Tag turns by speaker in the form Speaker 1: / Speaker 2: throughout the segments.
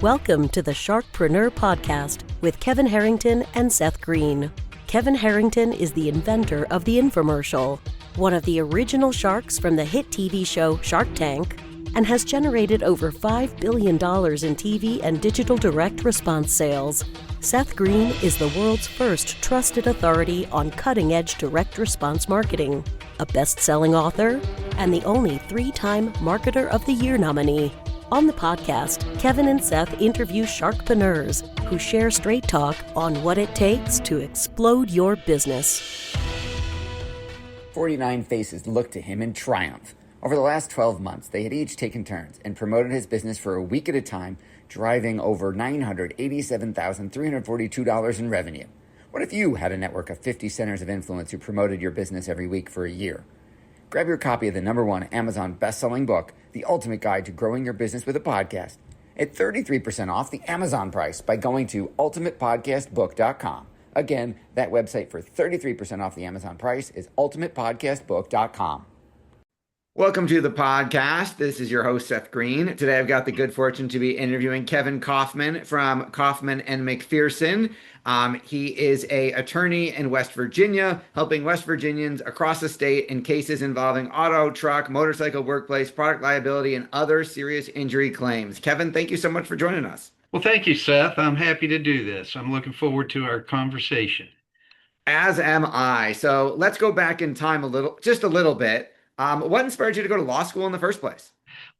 Speaker 1: Welcome to the Sharkpreneur podcast with Kevin Harrington and Seth Greene. Kevin Harrington is the inventor of the infomercial, one of the original sharks from the hit TV show Shark Tank, and has generated over $5 billion in TV and digital direct response sales. Seth Greene is the world's first trusted authority on cutting-edge direct response marketing, a best-selling author, and the only 3-time Marketer of the Year nominee. On the podcast, Kevin and Seth interview sharkpreneurs who share straight talk on what it takes to explode your business.
Speaker 2: 49 faces looked to him in triumph. Over the last 12 months, they had each taken turns and promoted his business for a week at a time, driving over $987,342 in revenue. What if you had a network of 50 centers of influence who promoted your business every week for a year? Grab your copy of the #1 Amazon best-selling book, The Ultimate Guide to Growing Your Business with a Podcast, at 33% off the Amazon price by going to ultimatepodcastbook.com. Again, that website for 33% off the Amazon price is ultimatepodcastbook.com. Welcome to the podcast. This is your host, Seth Greene. Today, I've got the good fortune to be interviewing Kevin Kaufman from Kaufman and McPherson. He is an attorney in West Virginia, helping West Virginians across the state in cases involving auto, truck, motorcycle, workplace, product liability, and other serious injury claims. Kevin, thank you so much for joining us.
Speaker 3: Well, thank you, Seth. I'm happy to do this. I'm looking forward to our conversation.
Speaker 2: As am I. So let's go back in time just a little bit. What inspired you to go to law school in the first place?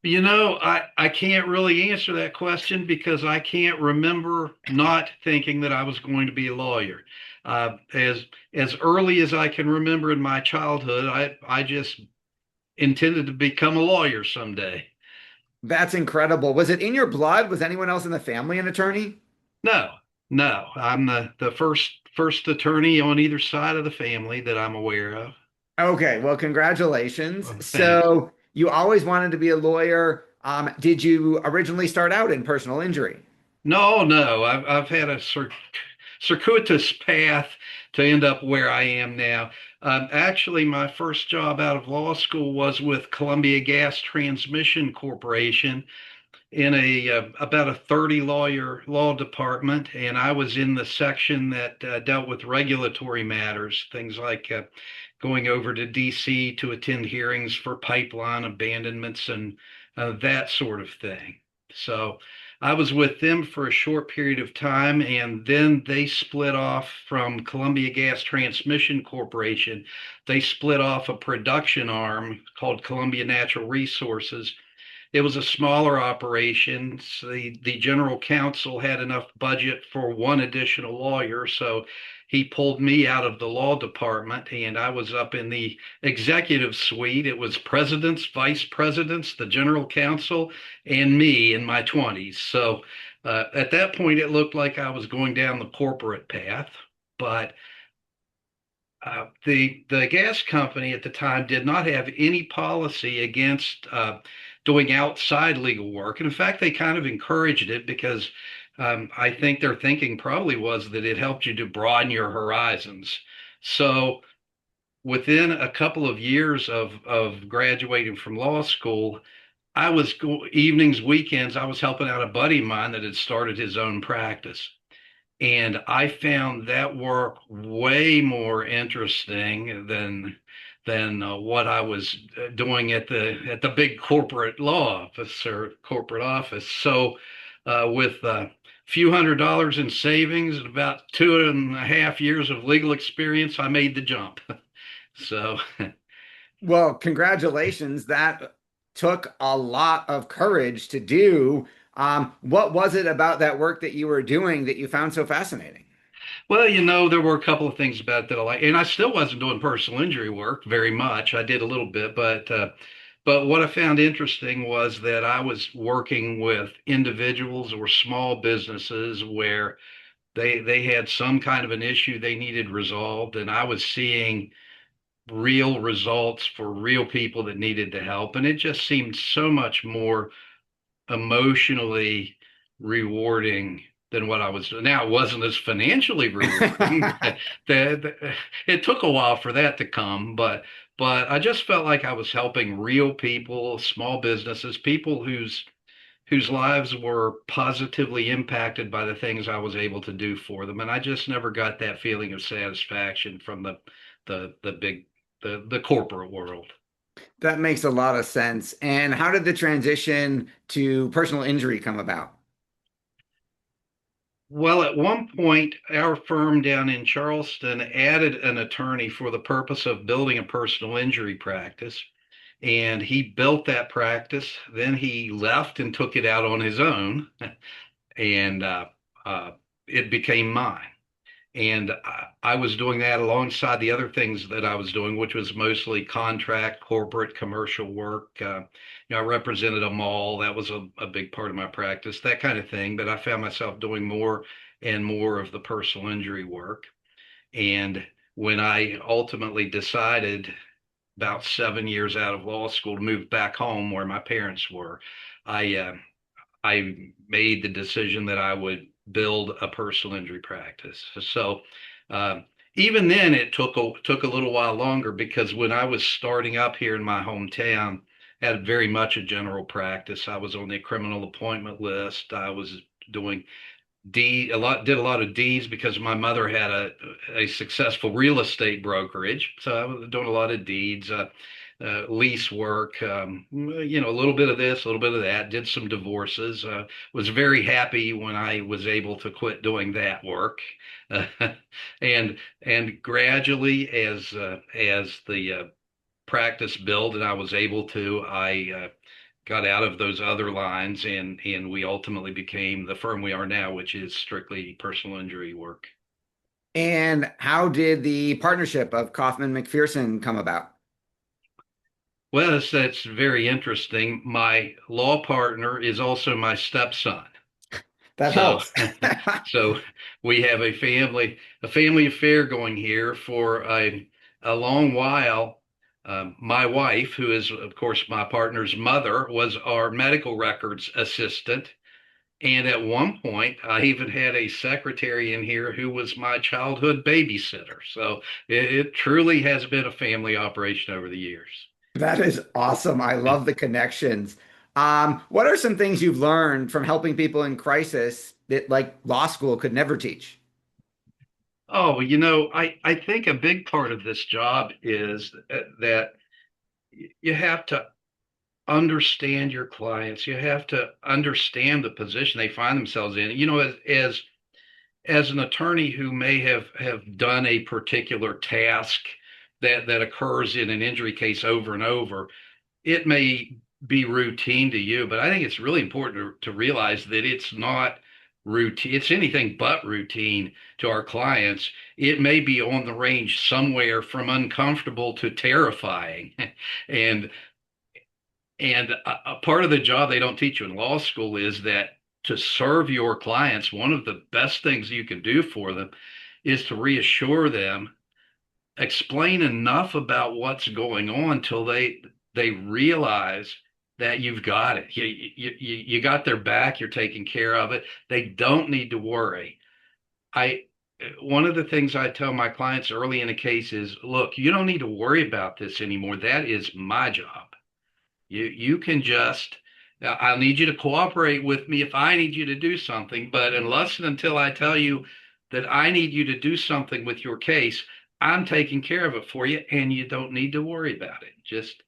Speaker 3: You know, I can't really answer that question because I can't remember not thinking that I was going to be a lawyer. As early as I can remember in my childhood, I just intended to become a lawyer someday.
Speaker 2: That's incredible. Was it in your blood? Was anyone else in the family an attorney?
Speaker 3: No. I'm the first attorney on either side of the family that I'm aware of.
Speaker 2: Okay, well, congratulations.
Speaker 3: Oh,
Speaker 2: so you always wanted to be a lawyer. Did you originally start out in personal injury?
Speaker 3: No. I've had a circuitous path to end up where I am now. Actually, my first job out of law school was with Columbia Gas Transmission Corporation in about a 30-lawyer law department, and I was in the section that dealt with regulatory matters, things like going over to D.C. to attend hearings for pipeline abandonments and that sort of thing. So I was with them for a short period of time, and then they split off from Columbia Gas Transmission Corporation. They split off a production arm called Columbia Natural Resources. It was a smaller operation. So the general counsel had enough budget for one additional lawyer, so he pulled me out of the law department, and I was up in the executive suite. It was presidents, vice presidents, the general counsel, and me in my 20s. So at that point, it looked like I was going down the corporate path, but the gas company at the time did not have any policy against doing outside legal work. And in fact, they kind of encouraged it because I think their thinking probably was that it helped you to broaden your horizons. So within a couple of years of graduating from law school, I was evenings, weekends, I was helping out a buddy of mine that had started his own practice. And I found that work way more interesting than what I was doing at the big corporate law office or corporate office. So with a few $100s in savings and about 2.5 years of legal experience, I made the jump. So,
Speaker 2: well, congratulations. That took a lot of courage to do. What was it about that work that you were doing that you found so fascinating?
Speaker 3: Well, you know, there were a couple of things about it that I like, and I still wasn't doing personal injury work very much. I did a little bit, but what I found interesting was that I was working with individuals or small businesses where they had some kind of an issue they needed resolved, and I was seeing real results for real people that needed the help, and it just seemed so much more emotionally rewarding than what I was doing. Now, it wasn't as financially rewarding. It took a while for that to come, but I just felt like I was helping real people, small businesses, people whose whose lives were positively impacted by the things I was able to do for them. And I just never got that feeling of satisfaction from the big the corporate world.
Speaker 2: That makes a lot of sense. And how did the transition to personal injury come about?
Speaker 3: Well, at one point, our firm down in Charleston added an attorney for the purpose of building a personal injury practice. And he built that practice. Then he left and took it out on his own, and uh, it became mine. And I was doing that alongside the other things that I was doing, which was mostly contract, corporate, commercial work. I represented a mall. That was a big part of my practice, that kind of thing. But I found myself doing more and more of the personal injury work. And when I ultimately decided about 7 years out of law school to move back home where my parents were, I I made the decision that I would build a personal injury practice. So even then, it took a little while longer because when I was starting up here in my hometown, I had very much a general practice. I was on the criminal appointment list. I was doing did a lot of deeds because my mother had a successful real estate brokerage. So I was doing a lot of deeds, lease work, a little bit of this, a little bit of that, did some divorces, was very happy when I was able to quit doing that work. Uh, and gradually as the practice built and I was able to, I got out of those other lines and we ultimately became the firm we are now, which is strictly personal injury work.
Speaker 2: And how did the partnership of Kaufman McPherson come about?
Speaker 3: Well, that's very interesting. My law partner is also my stepson.
Speaker 2: That
Speaker 3: So
Speaker 2: helps.
Speaker 3: so we have a family affair going here for a long while. My wife, who is of course my partner's mother, was our medical records assistant. And at one point, I even had a secretary in here who was my childhood babysitter. So it truly has been a family operation over the years.
Speaker 2: That is awesome. I love the connections. What are some things you've learned from helping people in crisis that like law school could never teach?
Speaker 3: Oh, I think a big part of this job is that you have to understand your clients. You have to understand the position they find themselves in. As an attorney who may have done a particular task that occurs in an injury case over and over, it may be routine to you, but I think it's really important to realize that it's not routine. It's anything but routine to our clients. It may be on the range somewhere from uncomfortable to terrifying. and and a part of the job they don't teach you in law school is that to serve your clients, one of the best things you can do for them is to reassure them, explain enough about what's going on till they realize that you've got it. You got their back. You're taking care of it. They don't need to worry. I One of the things I tell my clients early in a case is, look, you don't need to worry about this anymore. That is my job. You can just I'll need you to cooperate with me if I need you to do something, but unless and until I tell you that I need you to do something with your case, I'm taking care of it for you and you don't need to worry about it. Just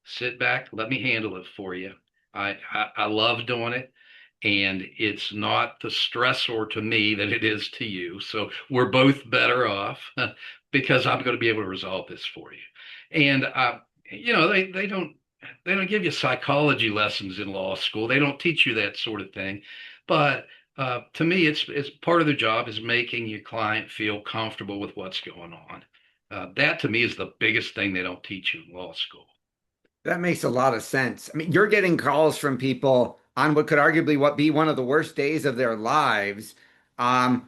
Speaker 3: sit back, let me handle it for you. I love doing it and it's not the stressor to me that it is to you. So we're both better off because I'm going to be able to resolve this for you. And they don't give you psychology lessons in law school. They don't teach you that sort of thing. But to me, it's part of the job is making your client feel comfortable with what's going on. That to me is the biggest thing they don't teach you in law school.
Speaker 2: That makes a lot of sense. I mean, you're getting calls from people on what could arguably what be one of the worst days of their lives. And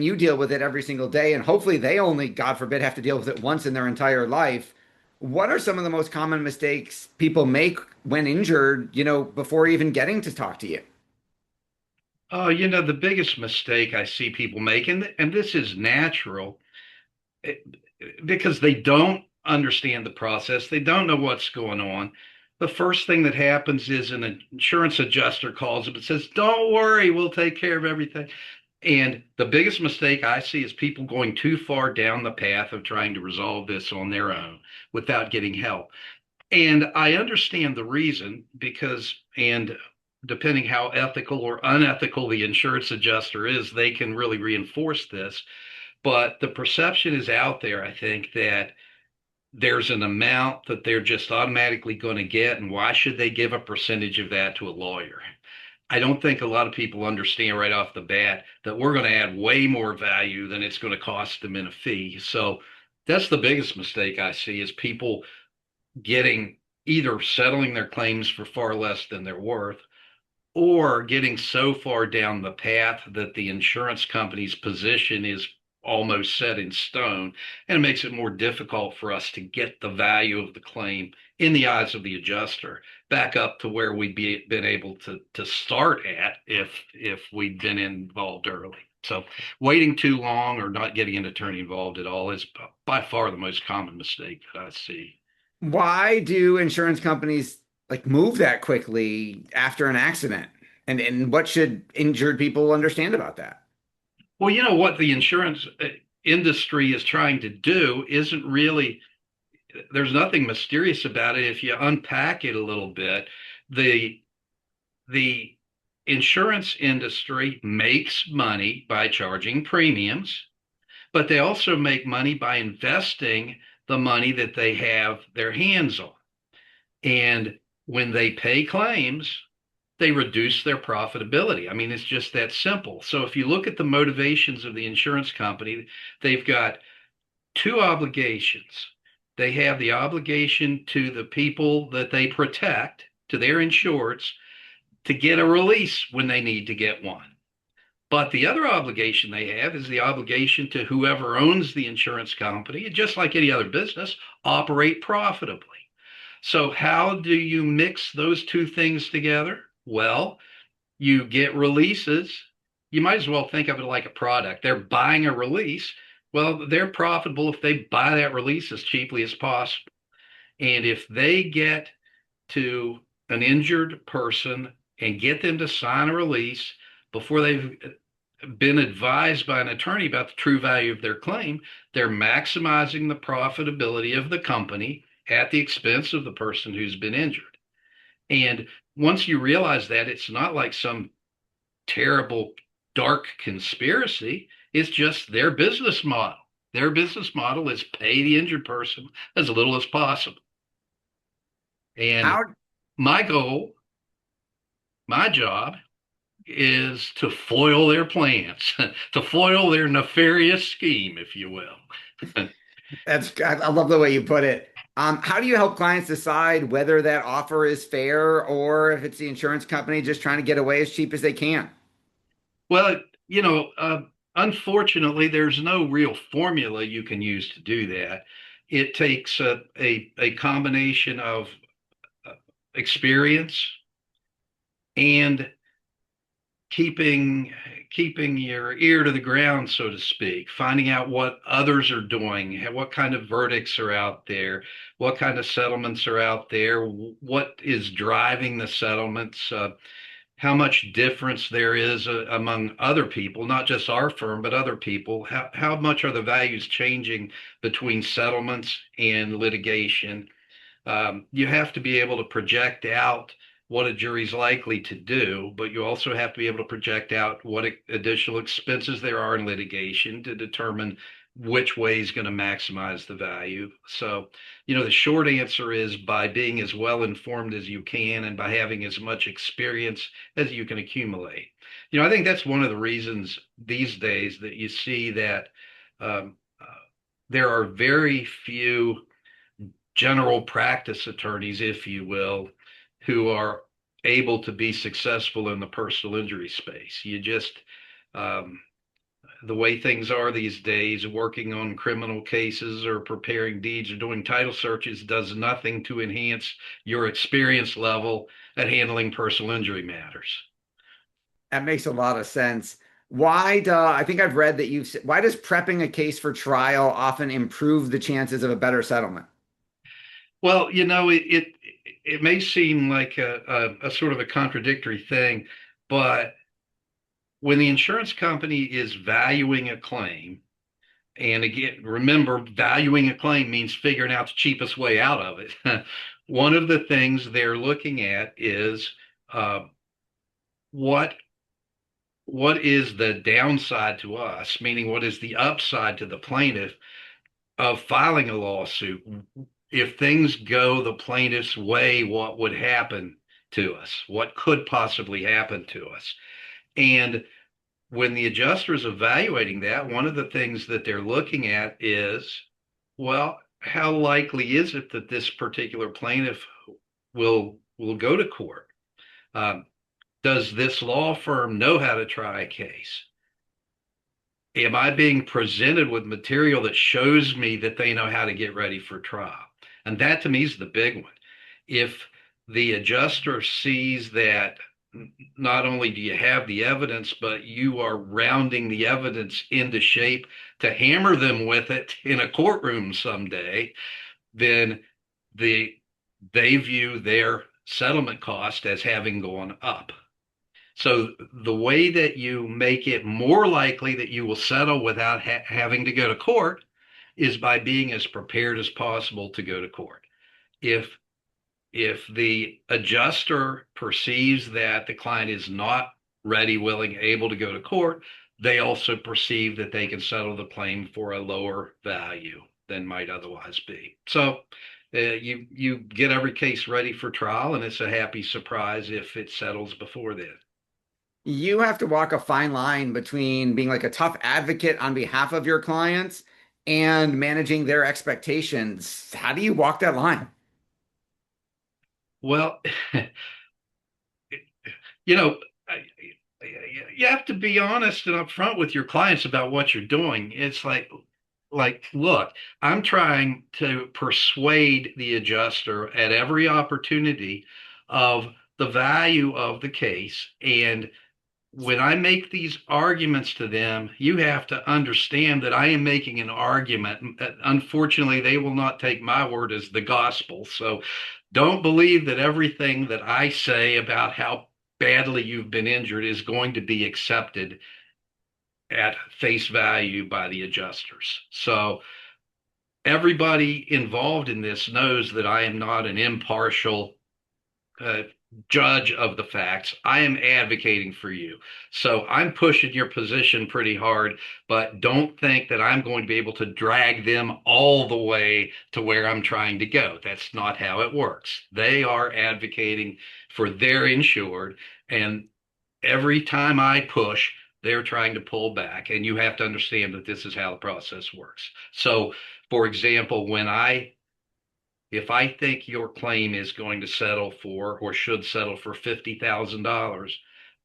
Speaker 2: you deal with it every single day, and hopefully they only, God forbid, have to deal with it once in their entire life. What are some of the most common mistakes people make when injured, before even getting to talk to you?
Speaker 3: The biggest mistake I see people make, and this is natural, eh, because they don't understand the process. They don't know what's going on. the first thing that happens is an insurance adjuster calls up and says, "Don't worry, we'll take care of everything." And the biggest mistake I see is people going too far down the path of trying to resolve this on their own without getting help. And I understand the reason because, and depending how ethical or unethical the insurance adjuster is, they can really reinforce this. But the perception is out there, I think, that there's an amount that they're just automatically going to get, and why should they give a percentage of that to a lawyer? I don't think a lot of people understand right off the bat that we're going to add way more value than it's going to cost them in a fee. So that's the biggest mistake I see is people getting either settling their claims for far less than they're worth or getting so far down the path that the insurance company's position is almost set in stone, and it makes it more difficult for us to get the value of the claim in the eyes of the adjuster back up to where been able to start at if we'd been involved early. So waiting too long or not getting an attorney involved at all is by far the most common mistake that I see.
Speaker 2: Why do insurance companies like move that quickly after an accident? And what should injured people understand about that?
Speaker 3: Well, what the insurance industry is trying to do isn't really, there's nothing mysterious about it. If you unpack it a little bit, the the insurance industry makes money by charging premiums, but they also make money by investing the money that they have their hands on. And when they pay claims, they reduce their profitability. I mean, it's just that simple. So if you look at the motivations of the insurance company, they've got two obligations. They have the obligation to the people that they protect, to their insureds, to get a release when they need to get one. But the other obligation they have is the obligation to whoever owns the insurance company, just like any other business, operate profitably. So, how do you mix those two things together? Well, you get releases. You might as well think of it like a product. They're buying a release. Well, they're profitable if they buy that release as cheaply as possible. And if they get to an injured person and get them to sign a release before they've been advised by an attorney about the true value of their claim, they're maximizing the profitability of the company at the expense of the person who's been injured. And once you realize that, it's not like some terrible, dark conspiracy. It's just their business model. Their business model is pay the injured person as little as possible. And
Speaker 2: How
Speaker 3: my goal, my job is to foil their plans, to foil their nefarious scheme, if you will.
Speaker 2: I love the way you put it. How do you help clients decide whether that offer is fair or if it's the insurance company just trying to get away as cheap as they can?
Speaker 3: Well, unfortunately, there's no real formula you can use to do that. It takes a combination of experience and keeping your ear to the ground, so to speak, finding out what others are doing, what kind of verdicts are out there, what kind of settlements are out there, what is driving the settlements, how much difference there is among other people, not just our firm, but other people. How much are the values changing between settlements and litigation? You have to be able to project out what a jury's likely to do, but you also have to be able to project out what additional expenses there are in litigation to determine which way is going to maximize the value. So, the short answer is by being as well informed as you can and by having as much experience as you can accumulate. I think that's one of the reasons these days that you see that there are very few general practice attorneys, if you will, who are able to be successful in the personal injury space. You just, the way things are these days, working on criminal cases or preparing deeds or doing title searches does nothing to enhance your experience level at handling personal injury matters.
Speaker 2: That makes a lot of sense. I think I've read that why does prepping a case for trial often improve the chances of a better settlement?
Speaker 3: Well, it may seem like a sort of a contradictory thing, but when the insurance company is valuing a claim, and again, remember, valuing a claim means figuring out the cheapest way out of it. One of the things they're looking at is uh, what what is the downside to us, meaning what is the upside to the plaintiff of filing a lawsuit? If things go the plaintiff's way, what would happen to us? What could possibly happen to us? And when the adjuster is evaluating that, one of the things that they're looking at is, well, how likely is it that this particular plaintiff will go to court? Um, does this law firm know how to try a case? Am I being presented with material that shows me that they know how to get ready for trial? And that to me is the big one. If the adjuster sees that not only do you have the evidence, but you are rounding the evidence into shape to hammer them with it in a courtroom someday, then the they view their settlement cost as having gone up. So the way that you make it more likely that you will settle without having to go to court is by being as prepared as possible to go to court. If if the adjuster perceives that the client is not ready, willing, able to go to court, they also perceive that they can settle the claim for a lower value than might otherwise be. So you get every case ready for trial, and it's a happy surprise if it settles before then.
Speaker 2: You have to walk a fine line between being like a tough advocate on behalf of your clients and managing their expectations. How do you walk that line?
Speaker 3: Well, you know, you have to be honest and upfront with your clients about what you're doing. It's like, look, I'm trying to persuade the adjuster at every opportunity of the value of the case. And when I make these arguments to them, you have to understand that I am making an argument. Unfortunately, they will not take my word as the gospel. So don't believe that everything that I say about how badly you've been injured is going to be accepted at face value by the adjusters. So everybody involved in this knows that I am not an impartial uh, judge of the facts. I am advocating for you. So I'm pushing your position pretty hard, but don't think that I'm going to be able to drag them all the way to where I'm trying to go. That's not how it works. They are advocating for their insured, and every time I push, they're trying to pull back. And you have to understand that this is how the process works. So, for example, if I think your claim is going to settle for or should settle for $50,000,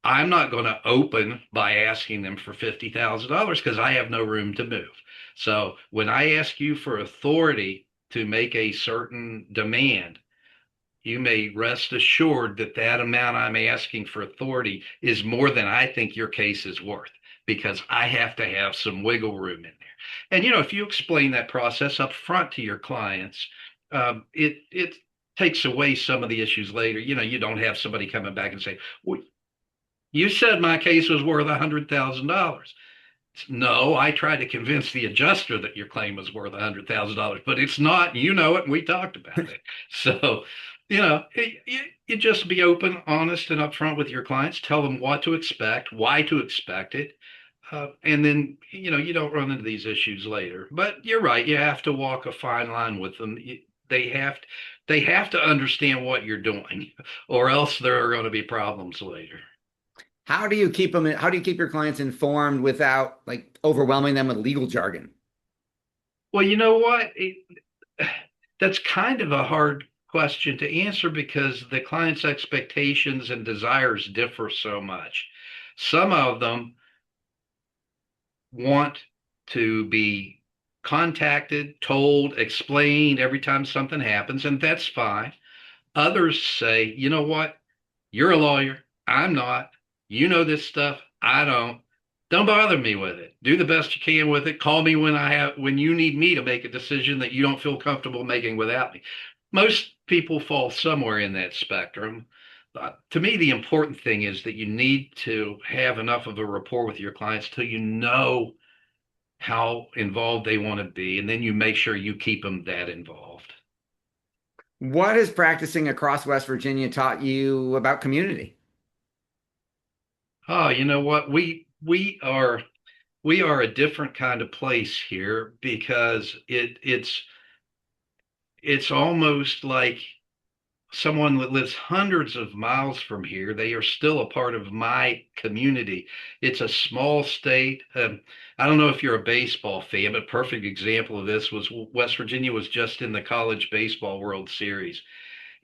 Speaker 3: I'm not going to open by asking them for $50,000 because I have no room to move. So when I ask you for authority to make a certain demand, you may rest assured that that amount I'm asking for authority is more than I think your case is worth because I have to have some wiggle room in there. And if you explain that process up front to your clients, it takes away some of the issues later. You don't have somebody coming back and say, well, you said my case was worth $100,000. No, I tried to convince the adjuster that your claim was worth $100,000, but it's not. You know it, and we talked about it. So, you just be open, honest, and upfront with your clients. Tell them what to expect, why to expect it, and then you don't run into these issues later. But you're right; you have to walk a fine line with them. They have they have to understand what you're doing, or else there are going to be problems later.
Speaker 2: How do you keep your clients informed without like overwhelming them with legal jargon?
Speaker 3: Well, you know what? That's kind of a hard question to answer because the client's expectations and desires differ so much. Some of them want to be contacted, told, explained every time something happens, and that's fine. Others say, you know what? You're a lawyer. I'm not. You know this stuff. I don't. Don't bother me with it. Do the best you can with it. Call me when you need me to make a decision that you don't feel comfortable making without me. Most people fall somewhere in that spectrum. To me, the important thing is that you need to have enough of a rapport with your clients till you know how involved they want to be, and then you make sure you keep them that involved.
Speaker 2: What has practicing across West Virginia taught you about community?
Speaker 3: Oh, you know what? We are a different kind of place here because it's almost like someone that lives hundreds of miles from here. They are still a part of my community. It's a small state. I don't know if you're a baseball fan, but perfect example of this was West Virginia was just in the College Baseball World Series.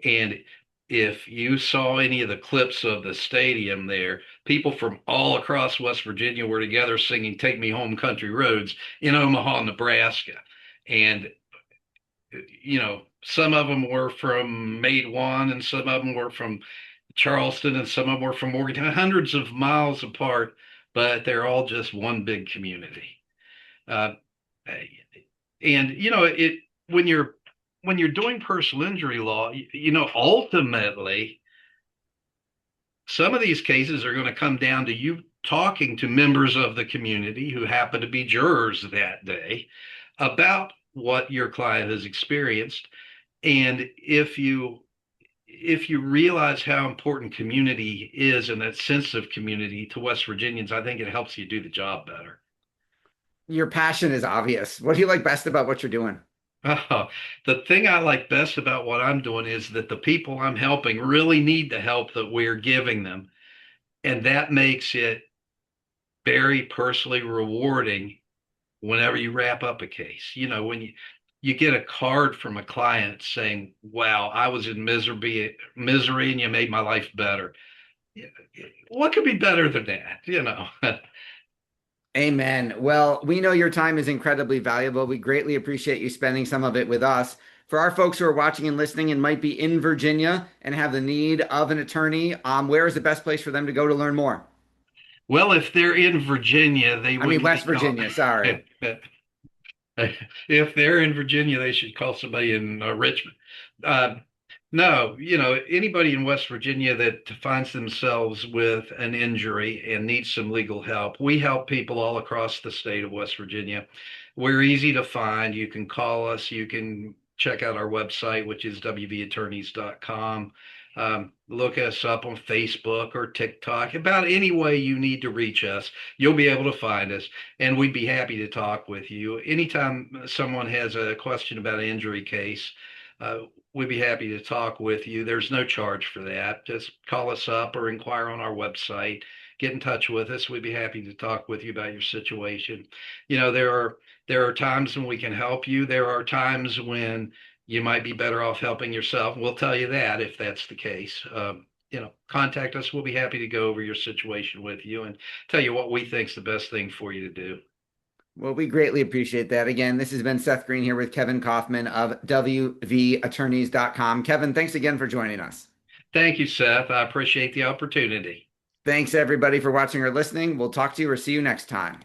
Speaker 3: And if you saw any of the clips of the stadium there, people from all across West Virginia were together singing Take Me Home Country Roads in Omaha, Nebraska. And some of them were from Maid and some of them were from Charleston, and some of them were from Morgantown, hundreds of miles apart, but they're all just one big community. Uh, and it when you're doing personal injury law, ultimately some of these cases are going to come down to you talking to members of the community who happen to be jurors that day about what your client has experienced. And if you realize how important community is and that sense of community to West Virginians, I think it helps you do the job better.
Speaker 2: Your passion is obvious. What do you like best about what you're doing?
Speaker 3: Oh, the thing I like best about what I'm doing is that the people I'm helping really need the help that we're giving them. And that makes it very personally rewarding whenever you wrap up a case. When you get a card from a client saying, wow, I was in misery and you made my life better. What could be better than that?
Speaker 2: Amen. Well, we know your time is incredibly valuable. We greatly appreciate you spending some of it with us. For our folks who are watching and listening and might be in Virginia and have the need of an attorney, where is the best place for them to go to learn more?
Speaker 3: Well, if they're in Virginia,
Speaker 2: West Virginia, sorry.
Speaker 3: If they're in Virginia, they should call somebody in Richmond. No, anybody in West Virginia that finds themselves with an injury and needs some legal help, we help people all across the state of West Virginia. We're easy to find. You can call us. You can check out our website, which is wvattorneys.com. Look us up on Facebook or TikTok. About any way you need to reach us, you'll be able to find us, and we'd be happy to talk with you. Anytime someone has a question about an injury case, we'd be happy to talk with you. There's no charge for that. Just call us up or inquire on our website. Get in touch with us. We'd be happy to talk with you about your situation. There are times when we can help you. There are times when you might be better off helping yourself. We'll tell you that if that's the case. Contact us. We'll be happy to go over your situation with you and tell you what we think is the best thing for you to do.
Speaker 2: Well, we greatly appreciate that. Again, this has been Seth Greene here with Kevin Kaufman of wvattorneys.com. Kevin, thanks again for joining us.
Speaker 3: Thank you, Seth. I appreciate the opportunity.
Speaker 2: Thanks, everybody, for watching or listening. We'll talk to you or see you next time.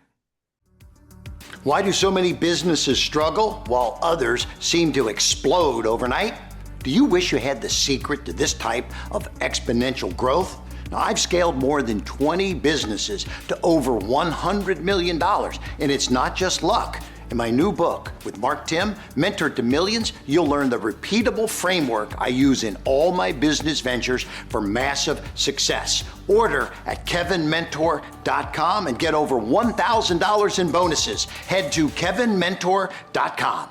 Speaker 4: Why do so many businesses struggle while others seem to explode overnight? Do you wish you had the secret to this type of exponential growth? Now, I've scaled more than 20 businesses to over $100 million, and it's not just luck. In my new book with Mark Tim, Mentor to Millions, you'll learn the repeatable framework I use in all my business ventures for massive success. Order at kevinmentor.com and get over $1,000 in bonuses. Head to kevinmentor.com.